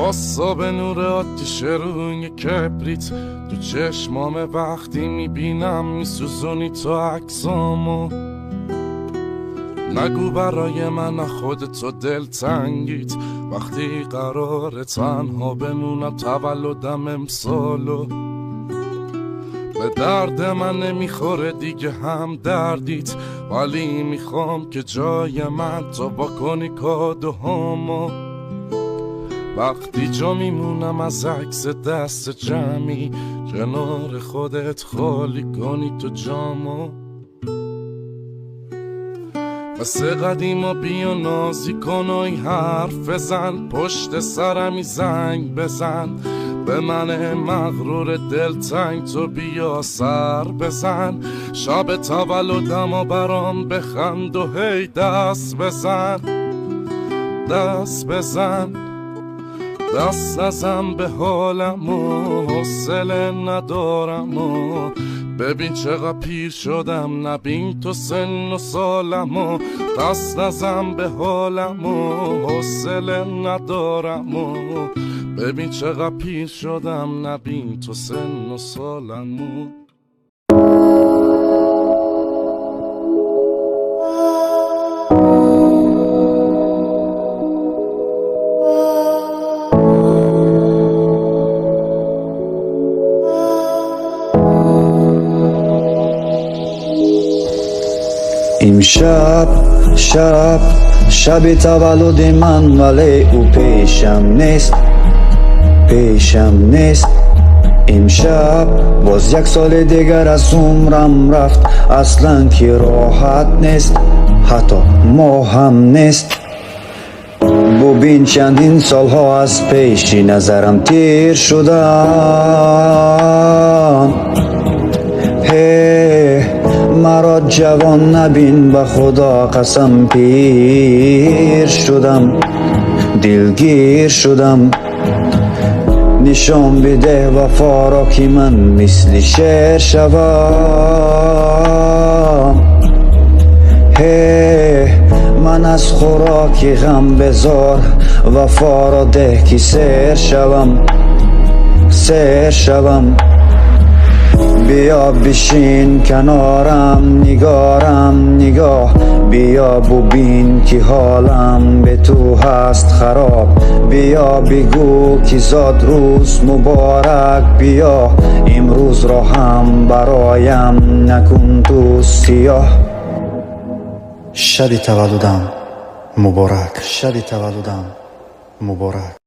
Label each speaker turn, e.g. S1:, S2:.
S1: واسا به نور آتیش روی کبریت تو چشمام وقتی میبینم میسوزونی تو عکسامو. نگو برای من خودتو دلتنگیت وقتی قراره تنها بمونم تولدم امسالو. به درد من نمیخوره دیگه هم دردیت، ولی میخوام که جای من تو بکنی کادوهامو. وقتی جا میمونم از عکس دست جمعی کنار خودت خالی کنی تو جامو. مثل قدیما بیا نازی کن و این حرف بزن، پشت سرمی زنگ بزن به من مغرور دلتنگ تو بیا سر بزن. شب تولدم و برام بخند و هی دست بزن دست بزن. دست نزن به حالم و حوصله ندارم و ببین چقدر پیر شدم، نبین تو سن و سالم و دست نزن به حالم و حوصله ندارم و ببین چقدر پیر شدم، نبین تو سن و سالم و
S2: امشب شب تولد من، ولی او پیشم نیست. امشب باز یک سال دیگر از عمرم رفت، اصلا که راحت نیست، حتی ماهم نیست. ببین چندین سالها از پیش نظرم تیر شدن. مرا جوان نبین به خدا قسم، پیر شدم دلگیر شدم. نشان بده وفا را که من مثل شعر شوم. من از خوراک غم بزار وفا را ده که سیر شوم. بیا بشین کنارم نگاه، بیا ببین که حالم به تو هست خراب. بیا بگو که زاد روز مبارک، بیا امروز را هم برایم نکن تو سیاه. شب تولدم مبارک، شب تولدم مبارک.